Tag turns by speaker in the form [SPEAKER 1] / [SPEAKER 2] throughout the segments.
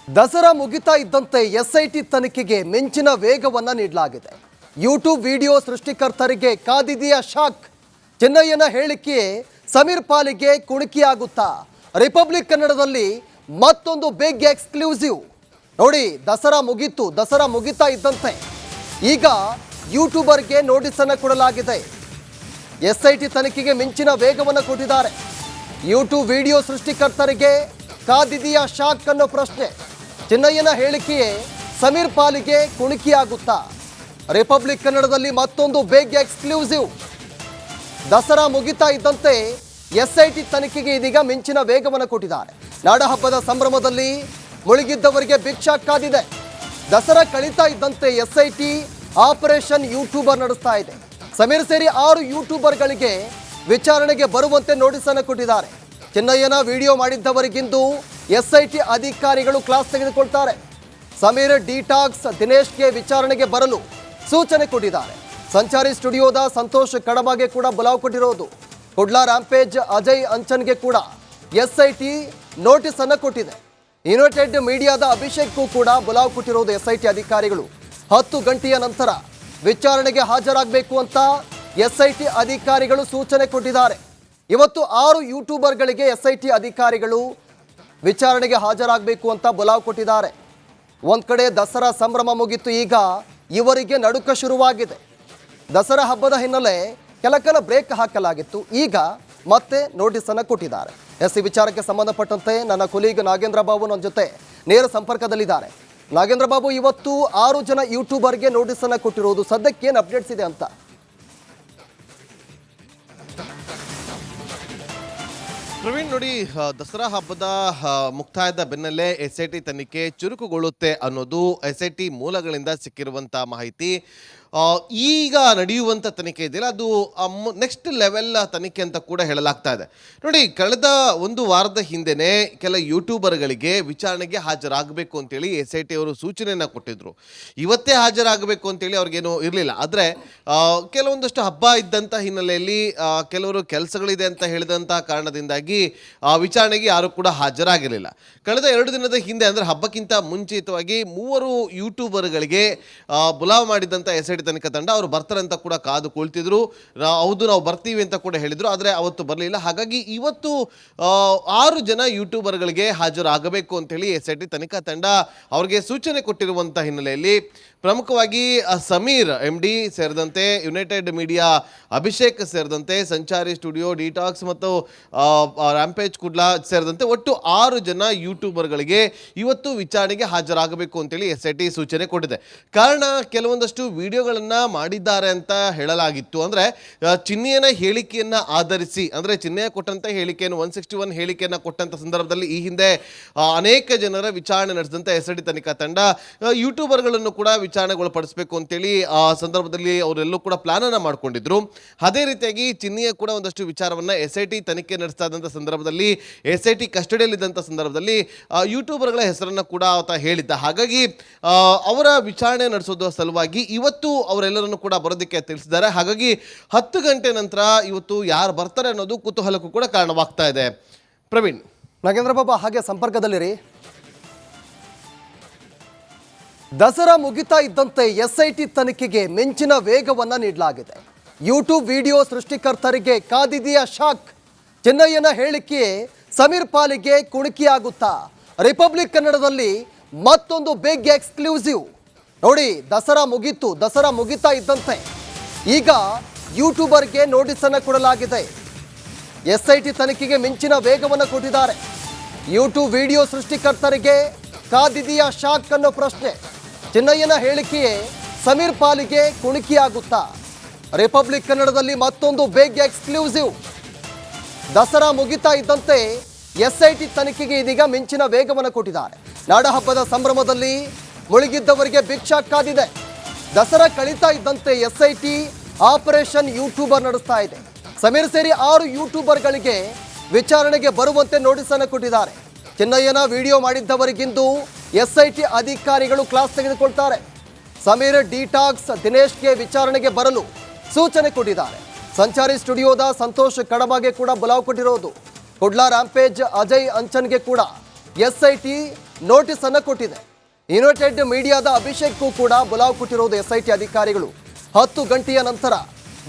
[SPEAKER 1] ದಸರಾ ಮುಗಿತಾ ಇದ್ದಂತೆ ಎಸ್ಐಟಿ ತನಿಖೆಗೆ ಮಿಂಚಿನ ವೇಗವನ್ನ ನೀಡಲಾಗಿದೆ. ಯೂಟ್ಯೂಬ್ ವಿಡಿಯೋ ಸೃಷ್ಟಿಕರ್ತರಿಗೆ ಕಾದಿದೆಯಾ ಶಾಕ್? ಚೆನ್ನಯ್ಯನ ಹೇಳಿಕೆ ಸಮೀರ್ ಪಾಲಿಗೆ ಕುಣುಕಿಯಾಗುತ್ತಾ? ರಿಪಬ್ಲಿಕ್ ಕನ್ನಡದಲ್ಲಿ ಮತ್ತೊಂದು ಬಿಗ್ ಎಕ್ಸ್ಕ್ಲೂಸಿವ್ ನೋಡಿ. ದಸರಾ ಮುಗಿತಾ ಇದ್ದಂತೆ ಈಗ ಯೂಟ್ಯೂಬರ್ಗೆ ನೋಟಿಸ್ ಅನ್ನು ಕೊಡಲಾಗಿದೆ. ಎಸ್ಐಟಿ ತನಿಖೆಗೆ ಮಿಂಚಿನ ವೇಗವನ್ನು ಕೊಟ್ಟಿದ್ದಾರೆ. ಯೂಟ್ಯೂಬ್ ವಿಡಿಯೋ ಸೃಷ್ಟಿಕರ್ತರಿಗೆ ಕಾದಿದೆಯಾ ಶಾಕ್ ಅನ್ನೋ ಪ್ರಶ್ನೆ. ಚೆನ್ನಯ್ಯನ ಹೇಳಿಕೆಯೇ ಸಮೀರ್ ಪಾಲಿಗೆ ಕುಣುಕಿಯಾಗುತ್ತಾ? ರಿಪಬ್ಲಿಕ್ ಕನ್ನಡದಲ್ಲಿ ಮತ್ತೊಂದು ಬಿಗ್ ಎಕ್ಸ್ಕ್ಲೂಸಿವ್. ದಸರಾ ಮುಗಿತಾ ಇದ್ದಂತೆ ಎಸ್ಐಟಿ ತನಿಖೆಗೆ ಇದೀಗ ಮಿಂಚಿನ ವೇಗವನ್ನು ಕೊಟ್ಟಿದ್ದಾರೆ. ನಾಡಹಬ್ಬದ ಸಂಭ್ರಮದಲ್ಲಿ ಮುಳುಗಿದ್ದವರಿಗೆ ಬಿಗ್ ಶಾಕ್ ಕಾದಿದೆ. ದಸರಾ ಕಳೀತಾ ಇದ್ದಂತೆ ಎಸ್ಐಟಿ ಆಪರೇಷನ್ ಯೂಟ್ಯೂಬರ್ ನಡೆಸ್ತಾ ಇದೆ. ಸಮೀರ್ ಸೇರಿ 6 ಯೂಟ್ಯೂಬರ್ಗಳಿಗೆ ವಿಚಾರಣೆಗೆ ಬರುವಂತೆ ನೋಟಿಸ್ ಅನ್ನು ಕೊಟ್ಟಿದ್ದಾರೆ. ಚೆನ್ನಯ್ಯನ ವಿಡಿಯೋ ಮಾಡಿದ್ದವರಿಗಿಂದು ಎಸ್ಐಟಿ ಅಧಿಕಾರಿಗಳು ಕ್ಲಾಸ್ ತೆಗೆದುಕೊಳ್ತಾರೆ. ಸಮೀರ್, ಡಿಟಾಕ್ಸ್, ದಿನೇಶ್ಗೆ ವಿಚಾರಣೆಗೆ ಬರಲು ಸೂಚನೆ ಕೊಟ್ಟಿದ್ದಾರೆ. ಸಂಚಾರಿ ಸ್ಟುಡಿಯೋದ ಸಂತೋಷ್ ಕಡಬಗೆ ಕೂಡ ಬುಲಾವ್ ಕೊಟ್ಟಿರೋದು. ಕುಡ್ಲಾ ರ್ಯಾಂಪೇಜ್ ಅಜಯ್ ಅಂಚನ್ಗೆ ಕೂಡ ಎಸ್ಐಟಿ ನೋಟಿಸ್ ಅನ್ನು ಕೊಟ್ಟಿದೆ. ಯುನೈಟೆಡ್ ಮೀಡಿಯಾದ ಅಭಿಷೇಕ್ಗೂ ಕೂಡ ಬುಲಾವ್ ಕೊಟ್ಟಿರೋದು ಎಸ್ಐಟಿ ಅಧಿಕಾರಿಗಳು. 10 ಗಂಟೆಯ ನಂತರ ವಿಚಾರಣೆಗೆ ಹಾಜರಾಗಬೇಕು ಅಂತ ಎಸ್ಐಟಿ ಅಧಿಕಾರಿಗಳು ಸೂಚನೆ ಕೊಟ್ಟಿದ್ದಾರೆ. ಇವತ್ತು 6 ಯೂಟ್ಯೂಬರ್ಗಳಿಗೆ ಎಸ್ಐಟಿ ಅಧಿಕಾರಿಗಳು ವಿಚಾರಣೆಗೆ ಹಾಜರಾಗಬೇಕು ಅಂತ ಬುಲಾವ್ ಕೊಟ್ಟಿದ್ದಾರೆ. ಒಂದು ಕಡೆ ದಸರಾ ಸಂಭ್ರಮ ಮುಗಿತು, ಈಗ ಇವರಿಗೆ ನಡುಕ ಶುರುವಾಗಿದೆ. ದಸರಾ ಹಬ್ಬದ ಹಿನ್ನೆಲೆ ಕೆಲ ಬ್ರೇಕ್ ಹಾಕಲಾಗಿತ್ತು, ಈಗ ಮತ್ತೆ ನೋಟಿಸ್ ಅನ್ನು ಕೊಟ್ಟಿದ್ದಾರೆ. ಈ ವಿಚಾರಕ್ಕೆ ಸಂಬಂಧಪಟ್ಟಂತೆ ನನ್ನ ಕೊಲೀಗ್ ನಾಗೇಂದ್ರ ಬಾಬು ನನ್ನ ಜೊತೆ ನೇರ ಸಂಪರ್ಕದಲ್ಲಿದ್ದಾರೆ. ನಾಗೇಂದ್ರ ಬಾಬು, ಇವತ್ತು 6 ಜನ ಯೂಟ್ಯೂಬರ್ಗೆ ನೋಟಿಸ್ ಅನ್ನು ಕೊಟ್ಟಿರೋದು, ಸದ್ಯಕ್ಕೆ ಏನು ಅಪ್ಡೇಟ್ಸ್ ಇದೆ ಅಂತ?
[SPEAKER 2] ಪ್ರವೀಣ್, ನೋಡಿ, ದಸರಾ ಹಬ್ಬದ ಮುಕ್ತಾಯದ ಬೆನ್ನಲ್ಲೇ ಎಸ್ಐಟಿ ತನಿಖೆ ಚುರುಕುಗೊಳ್ಳುತ್ತೆ ಅನ್ನೋದು ಎಸ್ಐಟಿ ಮೂಲಗಳಿಂದ ಸಿಕ್ಕಿರುವಂಥ ಮಾಹಿತಿ. ಈಗ ನಡೆಯುವಂಥ ತನಿಖೆ ಇದೆಯಲ್ಲ, ಅದು ನೆಕ್ಸ್ಟ್ ಲೆವೆಲ್ ತನಿಖೆ ಅಂತ ಕೂಡ ಹೇಳಲಾಗ್ತಾ ಇದೆ. ನೋಡಿ, ಕಳೆದ ಒಂದು ವಾರದ ಹಿಂದೆನೇ ಕೆಲ ಯೂಟ್ಯೂಬರ್ಗಳಿಗೆ ವಿಚಾರಣೆಗೆ ಹಾಜರಾಗಬೇಕು ಅಂತೇಳಿ ಎಸ್ಐಟಿ ಅವರು ಸೂಚನೆಯನ್ನು ಕೊಟ್ಟಿದ್ರು. ಇವತ್ತೇ ಹಾಜರಾಗಬೇಕು ಅಂತೇಳಿ ಅವ್ರಿಗೇನು ಇರಲಿಲ್ಲ. ಆದರೆ ಕೆಲವೊಂದಷ್ಟು ಹಬ್ಬ ಇದ್ದಂಥ ಹಿನ್ನೆಲೆಯಲ್ಲಿ ಕೆಲವರು ಕೆಲಸಗಳಿದೆ ಅಂತ ಹೇಳಿದಂಥ ಕಾರಣದಿಂದಾಗಿ ವಿಚಾರಣೆಗೆ ಯಾರು ಕೂಡ ಹಾಜರಾಗಿರಲಿಲ್ಲ. ಕಳೆದ 2 ದಿನದ ಹಿಂದೆ, ಅಂದರೆ ಹಬ್ಬಕ್ಕಿಂತ ಮುಂಚಿತವಾಗಿ 3 ಯೂಟ್ಯೂಬರ್ಗಳಿಗೆ ಬುಲಾವ್ ಮಾಡಿದಂಥ ಎಸ್ಐಟಿ ತನಿಖಾ ತಂಡ ಅವರು ಬರ್ತಾರೆ ಅಂತ ಕೂಡ ಕಾದು ಕುಳಿತಿದ್ರು. ಹೌದು, ನಾವು ಬರ್ತೀವಿ ಅಂತ ಕೂಡ ಹೇಳಿದ್ರು, ಆದರೆ ಅವತ್ತು ಬರಲಿಲ್ಲ. ಹಾಗಾಗಿ ಇವತ್ತು 6 ಜನ ಯೂಟ್ಯೂಬರ್ಗಳಿಗೆ ಹಾಜರಾಗಬೇಕು ಅಂತೇಳಿ ಎಸ್ಐಟಿ ತನಿಖಾ ತಂಡ ಅವ್ರಿಗೆ ಸೂಚನೆ ಕೊಟ್ಟಿರುವಂಥ ಹಿನ್ನೆಲೆಯಲ್ಲಿ ಪ್ರಮುಖವಾಗಿ ಸಮೀರ್ MD ಸೇರಿದಂತೆ, ಯುನೈಟೆಡ್ ಮೀಡಿಯಾ ಅಭಿಷೇಕ್ ಸೇರಿದಂತೆ, ಸಂಚಾರಿ ಸ್ಟುಡಿಯೋ, ಡಿಟಾಕ್ಸ್ ಮತ್ತು ರ್ಯಾಂಪೇಜ್ ಕುಡ್ಲಾ ಸೇರಿದಂತೆ ಒಟ್ಟು 6 ಜನ ಯೂಟ್ಯೂಬರ್ಗಳಿಗೆ ಇವತ್ತು ವಿಚಾರಣೆಗೆ ಹಾಜರಾಗಬೇಕು ಅಂತೇಳಿ ಎಸ್ಐಟಿ ಸೂಚನೆ ಕೊಟ್ಟಿದೆ. ಕಾರಣ, ಕೆಲವೊಂದಷ್ಟು ವಿಡಿಯೋಗಳನ್ನು ಮಾಡಿದ್ದಾರೆ ಅಂತ ಹೇಳಲಾಗಿತ್ತು. ಅಂದರೆ ಚಿನ್ನಯ್ಯನ ಹೇಳಿಕೆಯನ್ನು ಆಧರಿಸಿ, ಅಂದರೆ ಚಿನ್ನಯ್ಯ ಕೊಟ್ಟಂಥ ಹೇಳಿಕೆಯನ್ನು 161 ಹೇಳಿಕೆಯನ್ನು ಕೊಟ್ಟಂಥ ಸಂದರ್ಭದಲ್ಲಿ ಈ ಹಿಂದೆ ಅನೇಕ ಜನರ ವಿಚಾರಣೆ ನಡೆಸಿದಂಥ ಎಸ್ಐಟಿ ತನಿಖಾ ತಂಡ ಯೂಟ್ಯೂಬರ್ಗಳನ್ನು ಕೂಡ ವಿಚಾರಣೆಗೊಳಪಡಿಸಬೇಕು ಅಂತೇಳಿ ಆ ಸಂದರ್ಭದಲ್ಲಿ ಅವರೆಲ್ಲೂ ಕೂಡ ಪ್ಲಾನ್ ಅನ್ನು ಮಾಡ್ಕೊಂಡಿದ್ರು. ಅದೇ ರೀತಿಯಾಗಿ ಚಿನ್ನಯ್ಯ ಕೂಡ ಒಂದಷ್ಟು ವಿಚಾರವನ್ನು ಎಸ್ಐಟಿ ತನಿಖೆ ನಡೆಸ್ತಾ ಇದ್ದಂಥ ಸಂದರ್ಭದಲ್ಲಿ, ಎಸ್ಐಟಿ ಕಸ್ಟಡಿಯಲ್ಲಿದ್ದಂಥ ಸಂದರ್ಭದಲ್ಲಿ ಯೂಟ್ಯೂಬರ್ಗಳ ಹೆಸರನ್ನು ಕೂಡ ಆತ ಹೇಳಿದ್ದ. ಹಾಗಾಗಿ ಅವರ ವಿಚಾರಣೆ ನಡೆಸೋದು ಸಲುವಾಗಿ ಇವತ್ತು ಅವರೆಲ್ಲರನ್ನು ಕೂಡ ಬರೋದಕ್ಕೆ ತಿಳಿಸಿದ್ದಾರೆ. ಹಾಗಾಗಿ 10 ಗಂಟೆ ನಂತರ ಇವತ್ತು ಯಾರು ಬರ್ತಾರೆ ಅನ್ನೋದು ಕುತೂಹಲಕ್ಕೂ ಕೂಡ ಕಾರಣವಾಗ್ತಾ ಇದೆ. ಪ್ರವೀಣ್,
[SPEAKER 1] ನಾಗೇಂದ್ರ ಬಾಬಾ ಹಾಗೆ ಸಂಪರ್ಕದಲ್ಲಿರಿ. ದಸರಾ ಮುಗಿತಾ ಇದ್ದಂತೆ ಎಸ್ಐಟಿ ತನಿಖೆಗೆ ಮಿಂಚಿನ ವೇಗವನ್ನ ನೀಡಲಾಗಿದೆ. ಯೂಟ್ಯೂಬ್ ವಿಡಿಯೋ ಸೃಷ್ಟಿಕರ್ತರಿಗೆ ಕಾದಿದೆಯಾ ಶಾಕ್? ಚೆನ್ನಯ್ಯನ ಹೇಳಿಕೆ ಸಮೀರ್ ಪಾಲಿಗೆ ಕುಣುಕಿಯಾಗುತ್ತಾ? ರಿಪಬ್ಲಿಕ್ ಕನ್ನಡದಲ್ಲಿ ಮತ್ತೊಂದು ಬಿಗ್ ಎಕ್ಸ್ಕ್ಲೂಸಿವ್ ನೋಡಿ. ದಸರಾ ಮುಗಿತಾ ಇದ್ದಂತೆ ಈಗ ಯೂಟ್ಯೂಬರ್ಗೆ ನೋಟಿಸ್ ಅನ್ನು ಕೊಡಲಾಗಿದೆ. ಎಸ್ಐಟಿ ತನಿಖೆಗೆ ಮಿಂಚಿನ ವೇಗವನ್ನು ಕೊಟ್ಟಿದ್ದಾರೆ. ಯೂಟ್ಯೂಬ್ ವಿಡಿಯೋ ಸೃಷ್ಟಿಕರ್ತರಿಗೆ ಕಾದಿದೆಯಾ ಶಾಕ್ ಅನ್ನೋ ಪ್ರಶ್ನೆ. ಚೆನ್ನಯ್ಯನ ಹೇಳಿಕೆಯೇ ಸಮೀರ್ ಪಾಲಿಗೆ ಕುಣುಕಿಯಾಗುತ್ತಾ? ರಿಪಬ್ಲಿಕ್ ಕನ್ನಡದಲ್ಲಿ ಮತ್ತೊಂದು ಬಿಗ್ ಎಕ್ಸ್ಕ್ಲೂಸಿವ್. ದಸರಾ ಮುಗಿತಾ ಇದ್ದಂತೆ ಎಸ್ಐಟಿ ತನಿಖೆಗೆ ಇದೀಗ ಮಿಂಚಿನ ವೇಗವನ್ನು ಕೊಟ್ಟಿದ್ದಾರೆ. ನಾಡಹಬ್ಬದ ಸಂಭ್ರಮದಲ್ಲಿ ಮುಳುಗಿದ್ದವರಿಗೆ ಬಿಗ್ ಶಾಕ್ ಕಾದಿದೆ. ದಸರಾ ಕಳೀತಾ ಇದ್ದಂತೆ ಎಸ್ಐಟಿ ಆಪರೇಷನ್ ಯೂಟ್ಯೂಬರ್ ನಡೆಸ್ತಾ ಇದೆ. ಸಮೀರ್ ಸೇರಿ 6 ಯೂಟ್ಯೂಬರ್ಗಳಿಗೆ ವಿಚಾರಣೆಗೆ ಬರುವಂತೆ ನೋಟಿಸ್ ಅನ್ನು ಕೊಟ್ಟಿದ್ದಾರೆ. ಚೆನ್ನಯ್ಯನ ವಿಡಿಯೋ ಮಾಡಿದ್ದವರಿಗಿಂದು ಎಸ್ಐಟಿ ಅಧಿಕಾರಿಗಳು ಕ್ಲಾಸ್ ತೆಗೆದುಕೊಳ್ತಾರೆ. ಸಮೀರ್, ಡಿಟಾಕ್ಸ್, ದಿನೇಶ್ಗೆ ವಿಚಾರಣೆಗೆ ಬರಲು ಸೂಚನೆ ಕೊಟ್ಟಿದ್ದಾರೆ. ಸಂಚಾರಿ ಸ್ಟುಡಿಯೋದ ಸಂತೋಷ್ ಕಡಬಗೆ ಕೂಡ ಬುಲಾವ್ ಕೊಟ್ಟಿರೋದು. ಕುಡ್ಲಾ ರ್ಯಾಂಪೇಜ್ ಅಜಯ್ ಅಂಚನ್ಗೆ ಕೂಡ ಎಸ್ಐಟಿ ನೋಟಿಸ್ ಅನ್ನು ಕೊಟ್ಟಿದೆ. ಯುನೈಟೆಡ್ ಮೀಡಿಯಾದ ಅಭಿಷೇಕ್ಗೂ ಕೂಡ ಬುಲಾವ್ ಕೊಟ್ಟಿರೋದು SIT ಅಧಿಕಾರಿಗಳು. 10 ಗಂಟೆಯ ನಂತರ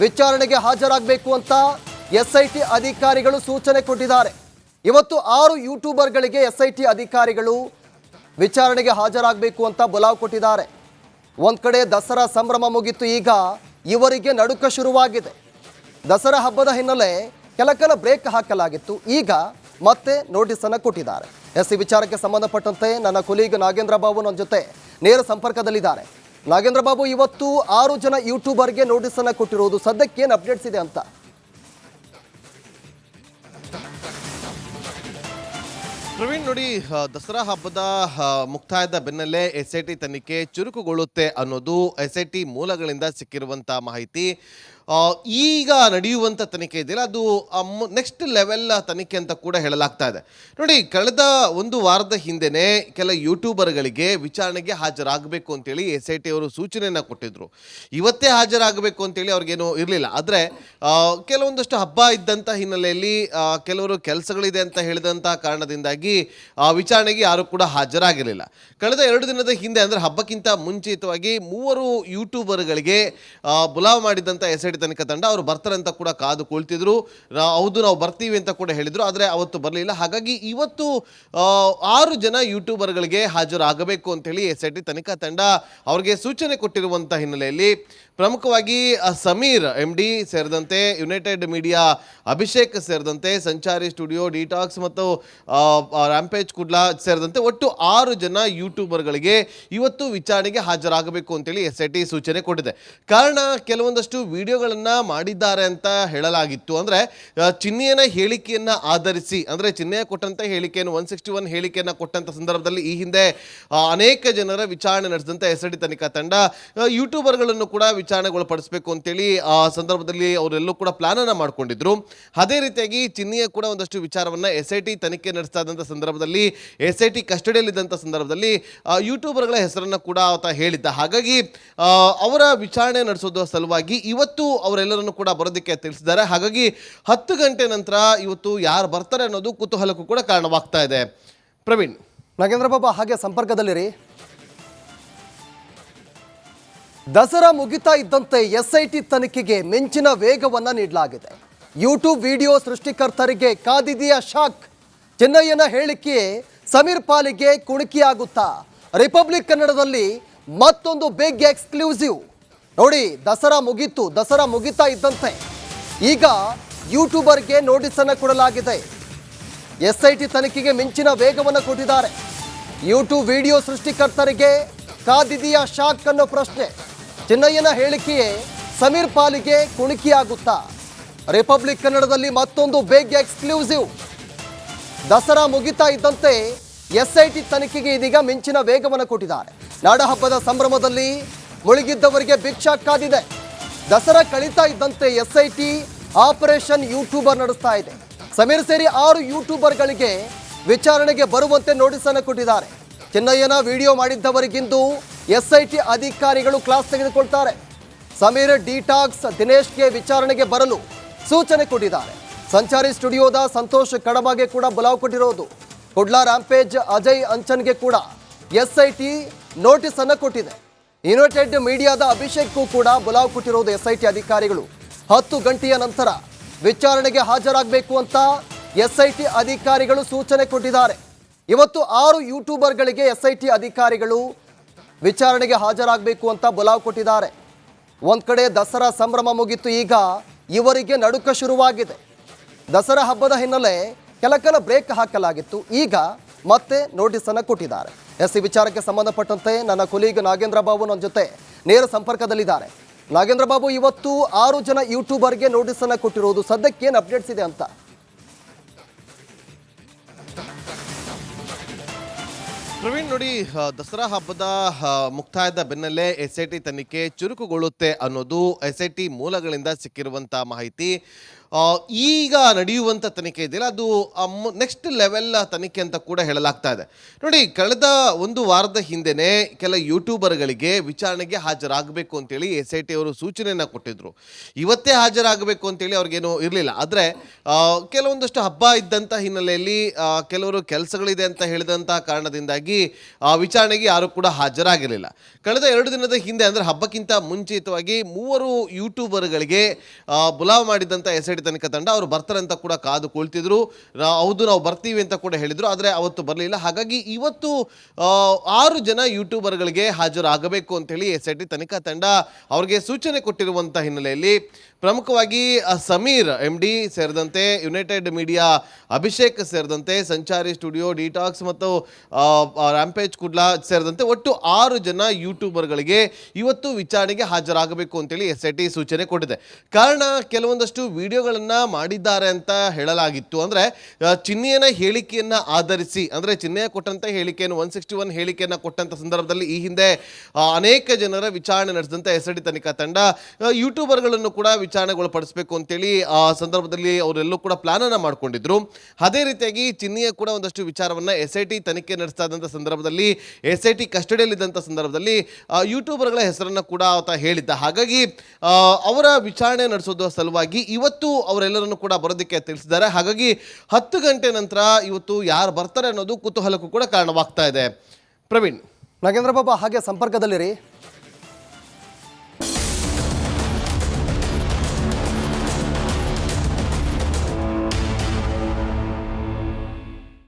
[SPEAKER 1] ವಿಚಾರಣೆಗೆ ಹಾಜರಾಗಬೇಕು ಅಂತ SIT ಅಧಿಕಾರಿಗಳು ಸೂಚನೆ ಕೊಟ್ಟಿದ್ದಾರೆ. ಇವತ್ತು 6 ಯೂಟ್ಯೂಬರ್ಗಳಿಗೆ SIT ಅಧಿಕಾರಿಗಳು ವಿಚಾರಣೆಗೆ ಹಾಜರಾಗಬೇಕು ಅಂತ ಬುಲಾವ್ ಕೊಟ್ಟಿದ್ದಾರೆ. ಒಂದು ಕಡೆ ದಸರಾ ಸಂಭ್ರಮ ಮುಗಿತು, ಈಗ ಇವರಿಗೆ ನಡುಕ ಶುರುವಾಗಿದೆ. ದಸರಾ ಹಬ್ಬದ ಹಿನ್ನೆಲೆ ಕೆಲ ಬ್ರೇಕ್ ಹಾಕಲಾಗಿತ್ತು, ಈಗ ಮತ್ತೆ ನೋಟಿಸನ್ನು ಕೊಟ್ಟಿದ್ದಾರೆ. ಈ ವಿಚಾರಕ್ಕೆ ಸಂಬಂಧಪಟ್ಟಂತೆ ನನ್ನ ಕೊಲೀಗ್ ನಾಗೇಂದ್ರ ಬಾಬು ನನ್ನ ಜೊತೆ ನೇರ ಸಂಪರ್ಕದಲ್ಲಿದ್ದಾರೆ. ನಾಗೇಂದ್ರ ಬಾಬು, ಇವತ್ತು 6 ಜನ ಯೂಟ್ಯೂಬರ್ಗೆ ನೋಟಿಸನ್ನು ಕೊಟ್ಟಿರುವುದು, ಸದ್ಯಕ್ಕೆ ಏನು ಅಪ್ಡೇಟ್ಸ್ ಇದೆ ಅಂತ?
[SPEAKER 2] ಪ್ರವೀಣ್ ನೋಡಿ, ದಸರಾ ಹಬ್ಬದ ಮುಕ್ತಾಯದ ಬೆನ್ನಲ್ಲೇ SIT ತನಿಖೆ ಚುರುಕುಗೊಳ್ಳುತ್ತೆ ಅನ್ನೋದು SIT ಮೂಲಗಳಿಂದ ಸಿಕ್ಕಿರುವಂಥ ಮಾಹಿತಿ. ಈಗ ನಡೆಯುವಂಥ ತನಿಖೆ ಇದೆಯಲ್ಲ, ಅದು ನೆಕ್ಸ್ಟ್ ಲೆವೆಲ್ ತನಿಖೆ ಅಂತ ಕೂಡ ಹೇಳಲಾಗ್ತಾ ಇದೆ. ನೋಡಿ, ಕಳೆದ ಒಂದು ವಾರದ ಹಿಂದೆನೇ ಕೆಲ ಯೂಟ್ಯೂಬರ್ಗಳಿಗೆ ವಿಚಾರಣೆಗೆ ಹಾಜರಾಗಬೇಕು ಅಂತೇಳಿ SIT ಅವರು ಸೂಚನೆಯನ್ನು ಕೊಟ್ಟಿದ್ರು. ಇವತ್ತೇ ಹಾಜರಾಗಬೇಕು ಅಂತೇಳಿ ಅವ್ರಿಗೇನು ಇರಲಿಲ್ಲ. ಆದರೆ ಕೆಲವೊಂದಷ್ಟು ಹಬ್ಬ ಇದ್ದಂಥ ಹಿನ್ನೆಲೆಯಲ್ಲಿ ಕೆಲವರು ಕೆಲಸಗಳಿದೆ ಅಂತ ಹೇಳಿದಂಥ ಕಾರಣದಿಂದಾಗಿ ವಿಚಾರಣೆಗೆ ಯಾರು ಕೂಡ ಹಾಜರಾಗಿರಲಿಲ್ಲ. ಕಳೆದ 2 ದಿನದ ಹಿಂದೆ, ಅಂದರೆ ಹಬ್ಬಕ್ಕಿಂತ ಮುಂಚಿತವಾಗಿ 3 ಯೂಟ್ಯೂಬರ್ಗಳಿಗೆ ಬುಲಾವ್ ಮಾಡಿದಂಥ SIT ತನಿಖಾ ತಂಡ ಅವರು ಬರ್ತಾರೆ ಅಂತ ಕೂಡ ಕಾದು ಕುಳಿತಿದ್ರು. ಹೌದು, ನಾವು ಬರ್ತೀವಿ ಅಂತ ಕೂಡ ಹೇಳಿದ್ರು, ಆದರೆ ಅವತ್ತು ಬರಲಿಲ್ಲ. ಹಾಗಾಗಿ ಇವತ್ತು 6 ಜನ ಯೂಟ್ಯೂಬರ್ಗಳಿಗೆ ಹಾಜರಾಗಬೇಕು ಅಂತೇಳಿ SIT ತನಿಖಾ ತಂಡ ಅವರಿಗೆ ಸೂಚನೆ ಕೊಟ್ಟಿರುವಂಥ ಹಿನ್ನೆಲೆಯಲ್ಲಿ ಪ್ರಮುಖವಾಗಿ ಸಮೀರ್ MD ಸೇರಿದಂತೆ, ಯುನೈಟೆಡ್ ಮೀಡಿಯಾ ಅಭಿಷೇಕ್ ಸೇರಿದಂತೆ, ಸಂಚಾರಿ ಸ್ಟುಡಿಯೋ, ಡಿಟಾಕ್ಸ್ ಮತ್ತು ರ್ಯಾಂಪೇಜ್ ಕುಡ್ಲಾ ಸೇರಿದಂತೆ ಒಟ್ಟು 6 ಜನ ಯೂಟ್ಯೂಬರ್ಗಳಿಗೆ ಇವತ್ತು ವಿಚಾರಣೆಗೆ ಹಾಜರಾಗಬೇಕು ಅಂತೇಳಿ SIT ಸೂಚನೆ ಕೊಟ್ಟಿದೆ. ಕಾರಣ, ಕೆಲವೊಂದಷ್ಟು ವಿಡಿಯೋಗಳನ್ನು ಮಾಡಿದ್ದಾರೆ ಅಂತ ಹೇಳಲಾಗಿತ್ತು. ಅಂದರೆ ಚಿನ್ನೆಯನ ಹೇಳಿಕೆಯನ್ನು ಆಧರಿಸಿ, ಅಂದರೆ ಚಿನ್ನೆಯ ಕೊಟ್ಟಂಥ ಹೇಳಿಕೆಯನ್ನು 161 ಹೇಳಿಕೆಯನ್ನು ಕೊಟ್ಟಂಥ ಸಂದರ್ಭದಲ್ಲಿ ಈ ಹಿಂದೆ ಅನೇಕ ಜನರ ವಿಚಾರಣೆ ನಡೆಸಿದಂಥ SIT ತನಿಖಾ ತಂಡ ಯೂಟ್ಯೂಬರ್ಗಳನ್ನು ಕೂಡ ವಿಚಾರಣೆಗೊಳಪಡಿಸಬೇಕು ಅಂತೇಳಿ ಆ ಸಂದರ್ಭದಲ್ಲಿ ಅವರೆಲ್ಲೂ ಕೂಡ ಪ್ಲಾನ್ ಅನ್ನು ಮಾಡ್ಕೊಂಡಿದ್ರು. ಅದೇ ರೀತಿಯಾಗಿ ಚಿನ್ನೆಯ ಕೂಡ ಒಂದಷ್ಟು ವಿಚಾರವನ್ನು SIT ತನಿಖೆ ನಡೆಸ್ತಾ ಇದ್ದಂಥ ಸಂದರ್ಭದಲ್ಲಿ, SIT ಕಸ್ಟಡಿಯಲ್ಲಿದ್ದಂಥ ಸಂದರ್ಭದಲ್ಲಿ ಯೂಟ್ಯೂಬರ್ಗಳ ಹೆಸರನ್ನು ಕೂಡ ಆತ ಹೇಳಿದ್ದ. ಹಾಗಾಗಿ ಅವರ ವಿಚಾರಣೆ ನಡೆಸೋದ್ರ ಸಲುವಾಗಿ ಇವತ್ತು ಅವರೆಲ್ಲರನ್ನು ಕೂಡ ಬರೋದಕ್ಕೆ ತಿಳಿಸಿದ್ದಾರೆ. ಹಾಗಾಗಿ 10 ಗಂಟೆ ನಂತರ ಇವತ್ತು ಯಾರು ಬರ್ತಾರೆ ಅನ್ನೋದು ಕುತೂಹಲಕ್ಕೂ ಕೂಡ ಕಾರಣವಾಗ್ತಾ ಇದೆ. ಪ್ರವೀಣ್.
[SPEAKER 1] ನಾಗೇಂದ್ರ ಬಾಬಾ, ಹಾಗೆ ಸಂಪರ್ಕದಲ್ಲಿರಿ. ದಸರಾ ಮುಗಿತಾ ಇದ್ದಂತೆ SIT ತನಿಖೆಗೆ ಮಿಂಚಿನ ವೇಗವನ್ನು ನೀಡಲಾಗಿದೆ. ಯೂಟ್ಯೂಬ್ ವಿಡಿಯೋ ಸೃಷ್ಟಿಕರ್ತರಿಗೆ ಕಾದಿದೆಯಾ ಶಾಕ್? ಚೆನ್ನಯ್ಯನ ಹೇಳಿಕೆ ಸಮೀರ್ ಪಾಲಿಗೆ ಕುಣುಕಿಯಾಗುತ್ತಾ? ರಿಪಬ್ಲಿಕ್ ಕನ್ನಡದಲ್ಲಿ ಮತ್ತೊಂದು ಬಿಗ್ ಎಕ್ಸ್ಕ್ಲೂಸಿವ್. ನೋಡಿ, ದಸರಾ ಮುಗಿತಾ ಇದ್ದಂತೆ ಈಗ ಯೂಟ್ಯೂಬರ್ಗೆ ನೋಟಿಸನ್ನು ಕೊಡಲಾಗಿದೆ. SIT ತನಿಖೆಗೆ ಮಿಂಚಿನ ವೇಗವನ್ನು ಕೊಟ್ಟಿದ್ದಾರೆ. ಯೂಟ್ಯೂಬ್ ವಿಡಿಯೋ ಸೃಷ್ಟಿಕರ್ತರಿಗೆ ಕಾದಿದೆಯಾ ಶಾಕ್ ಅನ್ನೋ ಪ್ರಶ್ನೆ. ಚೆನ್ನಯ್ಯನ ಹೇಳಿಕೆಯೇ ಸಮೀರ್ ಪಾಲಿಗೆ ಕುಣುಕಿಯಾಗುತ್ತಾ? ರಿಪಬ್ಲಿಕ್ ಕನ್ನಡದಲ್ಲಿ ಮತ್ತೊಂದು ಬಿಗ್ ಎಕ್ಸ್ಕ್ಲೂಸಿವ್. ದಸರಾ ಮುಗಿತಾ ಇದ್ದಂತೆ SIT ತನಿಖೆಗೆ ಇದೀಗ ಮಿಂಚಿನ ವೇಗವನ್ನು ಕೊಟ್ಟಿದ್ದಾರೆ. ನಾಡಹಬ್ಬದ ಸಂಭ್ರಮದಲ್ಲಿ ಮುಳುಗಿದ್ದವರಿಗೆ ಬಿಗ್ ಶಾಕ್ ಕಾದಿದೆ. ದಸರಾ ಕಳೀತಾ ಇದ್ದಂತೆ SIT ಆಪರೇಷನ್ ಯೂಟ್ಯೂಬರ್ ನಡೆಸ್ತಾ ಇದೆ. ಸಮೀರ್ ಸೇರಿ 6 ಯೂಟ್ಯೂಬರ್ಗಳಿಗೆ ವಿಚಾರಣೆಗೆ ಬರುವಂತೆ ನೋಟಿಸನ್ನು ಕೊಟ್ಟಿದ್ದಾರೆ. ಚೆನ್ನಯ್ಯನ ವಿಡಿಯೋ ಮಾಡಿದ್ದವರಿಗಿಂದು SIT ಅಧಿಕಾರಿಗಳು ಕ್ಲಾಸ್ ತೆಗೆದುಕೊಳ್ತಾರೆ. ಸಮೀರ್, ಡಿಟಾಕ್ಸ್, ದಿನೇಶ್ಗೆ ವಿಚಾರಣೆಗೆ ಬರಲು ಸೂಚನೆ ಕೊಟ್ಟಿದ್ದಾರೆ. ಸಂಚಾರಿ ಸ್ಟುಡಿಯೋದ ಸಂತೋಷ್ ಕಡಬಗೆ ಕೂಡ ಬುಲಾವ್ ಕೊಟ್ಟಿರೋದು. ಕುಡ್ಲಾ, ರ್ಯಾಂಪೇಜ್, ಅಜಯ್ ಅಂಚನ್ಗೆ ಕೂಡ SIT ನೋಟಿಸ್ ಅನ್ನು ಕೊಟ್ಟಿದೆ. ಯುನೈಟೆಡ್ ಮೀಡಿಯಾದ ಅಭಿಷೇಕ್ಗೂ ಕೂಡ ಬುಲಾವ್ ಕೊಟ್ಟಿರೋದು SIT ಅಧಿಕಾರಿಗಳು. 10 ಗಂಟೆಯ ನಂತರ ವಿಚಾರಣೆಗೆ ಹಾಜರಾಗಬೇಕು ಅಂತ SIT ಅಧಿಕಾರಿಗಳು ಸೂಚನೆ ಕೊಟ್ಟಿದ್ದಾರೆ. ಇವತ್ತು 6 ಯೂಟ್ಯೂಬರ್ಗಳಿಗೆ SIT ಅಧಿಕಾರಿಗಳು ವಿಚಾರಣೆಗೆ ಹಾಜರಾಗಬೇಕು ಅಂತ ಬುಲಾವ್ ಕೊಟ್ಟಿದ್ದಾರೆ. ಒಂದು ಕಡೆ ದಸರಾ ಸಂಭ್ರಮ ಮುಗಿತು, ಈಗ ಇವರಿಗೆ ನಡುಕ ಶುರುವಾಗಿದೆ. ದಸರಾ ಹಬ್ಬದ ಹಿನ್ನೆಲೆ ಕೆಲ ಬ್ರೇಕ್ ಹಾಕಲಾಗಿತ್ತು, ಈಗ ಮತ್ತೆ ನೋಟಿಸನ್ನು ಕೊಟ್ಟಿದ್ದಾರೆ. ಈ ವಿಚಾರಕ್ಕೆ ಸಂಬಂಧಪಟ್ಟಂತೆ ನನ್ನ ಕೊಲೀಗ್ ನಾಗೇಂದ್ರ ಬಾಬು ನನ್ನ ಜೊತೆ ನೇರ ಸಂಪರ್ಕದಲ್ಲಿದ್ದಾರೆ. ನಾಗೇಂದ್ರ ಬಾಬು, ಇವತ್ತು 6 ಜನ ಯೂಟ್ಯೂಬರ್ಗೆ ನೋಟಿಸನ್ನು ಕೊಟ್ಟಿರೋದು, ಸದ್ಯಕ್ಕೆ ಏನು ಅಪ್ಡೇಟ್ಸ್ ಇದೆ ಅಂತ?
[SPEAKER 2] ಪ್ರವೀಣ್ ನೋಡಿ, ದಸರಾ ಹಬ್ಬದ ಮುಕ್ತಾಯದ ಬೆನ್ನಲ್ಲೇ SIT ತನಿಖೆ ಚುರುಕುಗೊಳ್ಳುತ್ತೆ ಅನ್ನೋದು SIT ಮೂಲಗಳಿಂದ ಸಿಕ್ಕಿರುವಂಥ ಮಾಹಿತಿ. ಈಗ ನಡೆಯುವಂಥ ತನಿಖೆ ಇದೆಯಲ್ಲ ಅದು ನೆಕ್ಸ್ಟ್ ಲೆವೆಲ್ ತನಿಖೆ ಅಂತ ಕೂಡ ಹೇಳಲಾಗ್ತಾ ಇದೆ. ನೋಡಿ, ಕಳೆದ ಒಂದು ವಾರದ ಹಿಂದೆನೇ ಕೆಲ ಯೂಟ್ಯೂಬರ್ಗಳಿಗೆ ವಿಚಾರಣೆಗೆ ಹಾಜರಾಗಬೇಕು ಅಂತೇಳಿ SIT ಅವರು ಸೂಚನೆಯನ್ನು ಕೊಟ್ಟಿದ್ರು. ಇವತ್ತೇ ಹಾಜರಾಗಬೇಕು ಅಂತೇಳಿ ಅವ್ರಿಗೇನು ಇರಲಿಲ್ಲ. ಆದರೆ ಕೆಲವೊಂದಷ್ಟು ಹಬ್ಬ ಇದ್ದಂಥ ಹಿನ್ನೆಲೆಯಲ್ಲಿ ಕೆಲವರು ಕೆಲಸಗಳಿದೆ ಅಂತ ಹೇಳಿದಂಥ ಕಾರಣದಿಂದಾಗಿ ವಿಚಾರಣೆಗೆ ಯಾರು ಕೂಡ ಹಾಜರಾಗಿರಲಿಲ್ಲ. ಕಳೆದ 2 ದಿನದ ಹಿಂದೆ ಅಂದರೆ ಹಬ್ಬಕ್ಕಿಂತ ಮುಂಚಿತವಾಗಿ 3 ಯೂಟ್ಯೂಬರ್ಗಳಿಗೆ ಬುಲಾವ್ ಮಾಡಿದಂಥ SIT ತನಿಖಾ ತಂಡ ಅವರು ಬರ್ತಾರೆ ಅಂತ ಕೂಡ ಕಾದು ಕುಳಿತಿದ್ರು. ಹೌದು, ನಾವು ಬರ್ತೀವಿ ಅಂತ ಕೂಡ ಹೇಳಿದರು, ಆದರೆ ಅವತ್ತು ಬರಲಿಲ್ಲ. ಹಾಗಾಗಿ ಇವತ್ತು 6 ಜನ ಯೂಟ್ಯೂಬರ್ಗಳಿಗೆ ಹಾಜರಾಗಬೇಕು ಅಂತೇಳಿ SIT ತನಿಖಾ ತಂಡ ಅವ್ರಿಗೆ ಸೂಚನೆ ಕೊಟ್ಟಿರುವಂಥ ಹಿನ್ನೆಲೆಯಲ್ಲಿ ಪ್ರಮುಖವಾಗಿ ಸಮೀರ್ MD ಸೇರಿದಂತೆ ಯುನೈಟೆಡ್ ಮೀಡಿಯಾ ಅಭಿಷೇಕ್ ಸೇರಿದಂತೆ ಸಂಚಾರಿ ಸ್ಟುಡಿಯೋ, ಡಿಟಾಕ್ಸ್ ಮತ್ತು ರ್ಯಾಂಪೇಜ್ ಕುಡ್ಲಾ ಸೇರಿದಂತೆ ಒಟ್ಟು 6 ಜನ ಯೂಟ್ಯೂಬರ್ಗಳಿಗೆ ಇವತ್ತು ವಿಚಾರಣೆಗೆ ಹಾಜರಾಗಬೇಕು ಅಂತೇಳಿ SIT ಸೂಚನೆ ಕೊಟ್ಟಿದೆ. ಕಾರಣ, ಕೆಲವೊಂದಷ್ಟು ವಿಡಿಯೋಗಳನ್ನು ಮಾಡಿದ್ದಾರೆ ಅಂತ ಹೇಳಲಾಗಿತ್ತು. ಅಂದರೆ ಚಿನ್ನೆಯನ ಹೇಳಿಕೆಯನ್ನು ಆಧರಿಸಿ, ಅಂದರೆ ಚಿನ್ನೆಯ ಕೊಟ್ಟಂಥ ಹೇಳಿಕೆಯನ್ನು 161 ಹೇಳಿಕೆಯನ್ನು ಕೊಟ್ಟಂಥ ಸಂದರ್ಭದಲ್ಲಿ ಈ ಹಿಂದೆ ಅನೇಕ ಜನರ ವಿಚಾರಣೆ ನಡೆಸಿದಂಥ SIT ತನಿಖಾ ತಂಡ ಯೂಟ್ಯೂಬರ್ಗಳನ್ನು ಕೂಡ ವಿಚಾರಣೆಗೊಳಪಡಿಸಬೇಕು ಅಂತೇಳಿ ಆ ಸಂದರ್ಭದಲ್ಲಿ ಅವರೆಲ್ಲೂ ಕೂಡ ಪ್ಲಾನ್ ಅನ್ನ ಮಾಡ್ಕೊಂಡಿದ್ರು. ಅದೇ ರೀತಿಯಾಗಿ ಚಿನ್ನಿಯ ಕೂಡ ಒಂದಷ್ಟು ವಿಚಾರವನ್ನ SIT ತನಿಖೆ ನಡೆಸ್ತಾ ಇದ್ದಂಥ ಸಂದರ್ಭದಲ್ಲಿ, SIT ಕಸ್ಟಡಿಯಲ್ಲಿದ್ದಂಥ ಸಂದರ್ಭದಲ್ಲಿ ಯೂಟ್ಯೂಬರ್ಗಳ ಹೆಸರನ್ನು ಕೂಡ ಆತ ಹೇಳಿದ್ದ. ಹಾಗಾಗಿ ಅವರ ವಿಚಾರಣೆ ನಡೆಸೋದು ಸಲುವಾಗಿ ಇವತ್ತು ಅವರೆಲ್ಲರನ್ನು ಕೂಡ ಬರೋದಕ್ಕೆ ತಿಳಿಸಿದ್ದಾರೆ. ಹಾಗಾಗಿ 10 ಗಂಟೆ ನಂತರ ಇವತ್ತು ಯಾರು ಬರ್ತಾರೆ ಅನ್ನೋದು ಕುತೂಹಲಕ್ಕೂ ಕೂಡ ಕಾರಣವಾಗ್ತಾ ಇದೆ. ಪ್ರವೀಣ್.
[SPEAKER 1] ನಾಗೇಂದ್ರ ಬಾಬಾ, ಹಾಗೆ ಸಂಪರ್ಕದಲ್ಲಿರಿ.